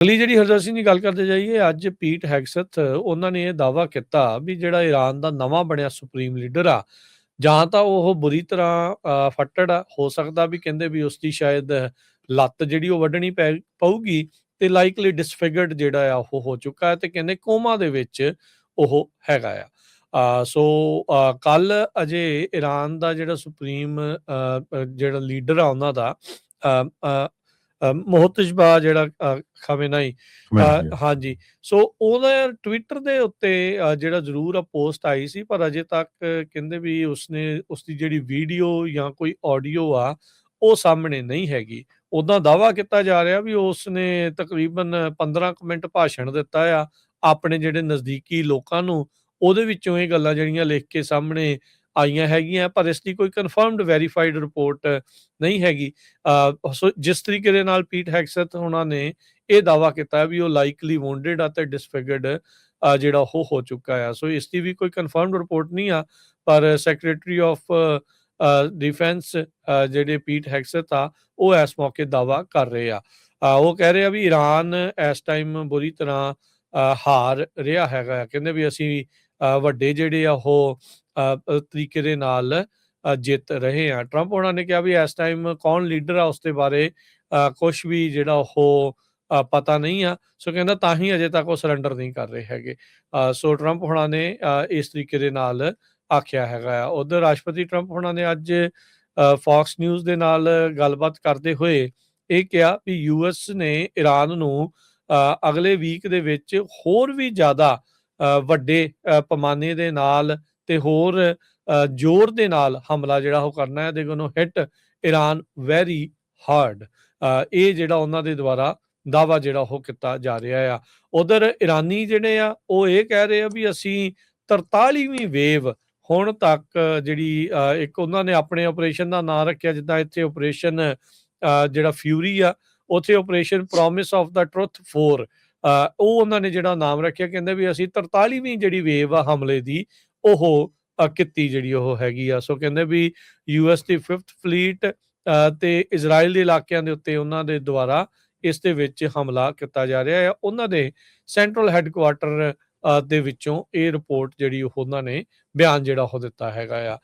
ਅਗਲੀ ਜਿਹੜੀ ਹਰਜੋਤ ਸਿੰਘ ਦੀ ਗੱਲ ਕਰਦੇ ਜਾਈਏ, ਅੱਜ ਪੀਟ ਹੈਗਸਥ ਉਹਨਾਂ ਨੇ ਇਹ ਦਾਅਵਾ ਕੀਤਾ ਵੀ ਜਿਹੜਾ ਈਰਾਨ ਦਾ ਨਵਾਂ ਬਣਿਆ ਸੁਪਰੀਮ ਲੀਡਰ ਆ, ਜਾਂ ਤਾਂ ਉਹ ਬੁਰੀ ਤਰ੍ਹਾਂ ਫੱਟੜ ਆ, ਹੋ ਸਕਦਾ ਵੀ ਕਹਿੰਦੇ ਵੀ ਉਸਦੀ ਸ਼ਾਇਦ ਲੱਤ ਜਿਹੜੀ ਉਹ ਵੱਢਣੀ ਪਊਗੀ, ਤੇ ਲਾਈਕਲੀ ਡਿਸਫਿਗਰਡ ਜਿਹੜਾ ਆ ਉਹ ਹੋ ਚੁੱਕਾ ਹੈ, ਤੇ ਕਹਿੰਦੇ ਕੋਮਾ ਦੇ ਵਿੱਚ ਉਹ ਹੈਗਾ ਆ। ਸੋ ਕੱਲ ਅਜੇ ਈਰਾਨ ਦਾ ਜਿਹੜਾ ਸੁਪਰੀਮ ਜਿਹੜਾ ਲੀਡਰ ਆ ਉਹਨਾਂ ਦਾ ਮੁਹਤਸ਼ਬਾ ਜਿਹੜਾ ਖਮੇਨਾਈ, ਖਮੇਨੀ ਜੀ। ਹਾਂਜੀ। ਸੋ ਉਹਦੇ ਟਵਿੱਟਰ ਦੇ ਉੱਤੇ ਜਿਹੜਾ ਜ਼ਰੂਰ ਆ ਪੋਸਟ ਆਈ ਸੀ, ਪਰ ਅਜੇ ਤੱਕ ਕਹਿੰਦੇ ਵੀ ਉਸਦੀ ਜਿਹੜੀ ਵੀਡੀਓ ਜਾਂ ਕੋਈ ਆਡੀਓ ਆ ਉਹ ਸਾਹਮਣੇ ਨਹੀਂ ਹੈਗੀ। ਉੱਦਾਂ ਦਾਅਵਾ ਕੀਤਾ ਜਾ ਰਿਹਾ ਵੀ ਉਸਨੇ ਤਕਰੀਬਨ 15 ਕੁ ਮਿੰਟ ਭਾਸ਼ਣ ਦਿੱਤਾ ਆ ਆਪਣੇ ਜਿਹੜੇ ਨਜ਼ਦੀਕੀ ਲੋਕਾਂ ਨੂੰ, ਉਹਦੇ ਵਿੱਚੋਂ ਇਹ ਗੱਲਾਂ ਜਿਹੜੀਆਂ ਲਿਖ ਕੇ ਸਾਹਮਣੇ ਆਈਆਂ ਹੈਗੀਆਂ, ਪਰ ਇਸ ਦੀ ਕੋਈ ਕਨਫਰਮਡ ਵੈਰੀਫਾਈਡ ਰਿਪੋਰਟ ਨਹੀਂ ਹੈਗੀ। ਸੋ ਜਿਸ ਤਰੀਕੇ ਦੇ ਨਾਲ ਪੀਟ ਹੈਗਸਥ ਉਹਨਾਂ ਨੇ ਇਹ ਦਾਅਵਾ ਕੀਤਾ ਵੀ ਉਹ ਲਾਈਕਲੀ ਵੌਂਡਡ ਆ ਤੇ ਡਿਸਫਿਗਰਡ ਜਿਹੜਾ ਉਹ ਹੋ ਚੁੱਕਾ ਆ। ਸੋ ਇਸ ਦੀ ਵੀ ਕੋਈ ਕਨਫਰਮਡ ਰਿਪੋਰਟ ਨਹੀਂ ਆ, ਪਰ ਸੈਕਟਰੀ ਆਫ ਡਿਫੈਂਸ ਜਿਹੜੇ ਪੀਟ ਹੈਗਸਥ ਆ ਉਹ ਇਸ ਮੌਕੇ ਦਾਅਵਾ ਕਰ ਰਹੇ ਆ। ਉਹ ਕਹਿ ਰਹੇ ਆ ਵੀ ਈਰਾਨ ਇਸ ਟਾਈਮ ਬੁਰੀ ਤਰ੍ਹਾਂ ਹਾਰ ਰਿਹਾ ਹੈਗਾ। ਕਹਿੰਦੇ ਵੀ ਅਸੀਂ ਵੱਡੇ ਜਿਹੜੇ ਆ ਉਹ ਤਰੀਕੇ ਦੇ ਨਾਲ ਜਿੱਤ ਰਹੇ ਆ। ਟਰੰਪ ਉਹਨਾਂ ਨੇ ਕਿਹਾ ਵੀ ਇਸ ਟਾਈਮ ਕੌਣ ਲੀਡਰ ਆ ਉਸ ਦੇ ਬਾਰੇ ਕੁਛ ਵੀ ਜਿਹੜਾ ਉਹ ਪਤਾ ਨਹੀਂ ਆ। ਸੋ ਕਹਿੰਦਾ ਤਾਂ ਹੀ ਅਜੇ ਤੱਕ ਉਹ ਸਰੈਂਡਰ ਨਹੀਂ ਕਰ ਰਹੇ ਹੈਗੇ। ਸੋ ਟਰੰਪ ਹੋਣਾ ਨੇ ਇਸ ਤਰੀਕੇ ਦੇ ਨਾਲ ਆਖਿਆ ਹੈਗਾ ਆ। ਉਧਰ ਰਾਸ਼ਟਰਪਤੀ ਟਰੰਪ ਹੋਣਾ ਨੇ ਅੱਜ ਫੌਕਸ ਨਿਊਜ਼ ਦੇ ਨਾਲ ਗੱਲਬਾਤ ਕਰਦੇ ਹੋਏ ਇਹ ਕਿਹਾ ਵੀ ਯੂਐਸ ਨੇ ਈਰਾਨ ਨੂੰ ਅਗਲੇ ਵੀਕ ਦੇ ਵਿੱਚ ਹੋਰ ਵੀ ਜ਼ਿਆਦਾ ਵੱਡੇ ਪੈਮਾਨੇ ਦੇ ਨਾਲ ਤੇ ਹੋਰ ਜ਼ੋਰ ਦੇ ਨਾਲ ਹਮਲਾ ਜਿਹੜਾ ਉਹ ਕਰਨਾ ਹੈ। They going to hit Iran very hard. ਇਹ ਜਿਹੜਾ ਉਹਨਾਂ ਦੇ ਦੁਆਰਾ ਦਾਅਵਾ ਜਿਹੜਾ ਉਹ ਕੀਤਾ ਜਾ ਰਿਹਾ ਆ। ਉਧਰ ਇਰਾਨੀ ਜਿਹੜੇ ਆ ਉਹ ਇਹ ਕਹਿ ਰਹੇ ਆ ਵੀ ਅਸੀਂ 43ਵੀਂ ਵੇਵ ਹੁਣ ਤੱਕ ਜਿਹੜੀ ਇੱਕ ਉਹਨਾਂ ਨੇ ਆਪਣੇ ਆਪਰੇਸ਼ਨ ਦਾ ਨਾਂ ਰੱਖਿਆ, ਜਿੱਦਾਂ ਇੱਥੇ ਆਪਰੇਸ਼ਨ ਜਿਹੜਾ ਫਿਊਰੀ ਆ, ਉੱਥੇ operation promise of the truth 4 ਉਹ ਉਹਨਾਂ ਨੇ ਜਿਹੜਾ ਨਾਮ ਰੱਖਿਆ। ਕਹਿੰਦੇ ਵੀ ਅਸੀਂ 43ਵੀਂ ਜਿਹੜੀ ਵੇਵ ਆ ਹਮਲੇ ਦੀ ਉਹ ਕੀਤੀ ਜਿਹੜੀ ਉਹ ਹੈਗੀ ਆ। ਸੋ ਕਹਿੰਦੇ ਵੀ ਯੂਐਸ ਦੀ 5th ਫਲੀਟ ਤੇ ਇਜ਼ਰਾਈਲ ਦੇ ਇਲਾਕਿਆਂ ਦੇ ਉੱਤੇ ਉਹਨਾਂ ਦੇ ਦੁਆਰਾ ਇਸ ਦੇ ਵਿੱਚ ਹਮਲਾ ਕੀਤਾ ਜਾ ਰਿਹਾ ਆ। ਉਹਨਾਂ ਦੇ ਸੈਂਟਰਲ ਹੈੱਡਕੁਆਰਟਰ ਦੇ ਵਿੱਚੋਂ ਇਹ ਰਿਪੋਰਟ ਜਿਹੜੀ ਉਹਨਾਂ ਨੇ ਬਿਆਨ ਜਿਹੜਾ ਉਹ ਦਿੱਤਾ ਹੈਗਾ ਆ।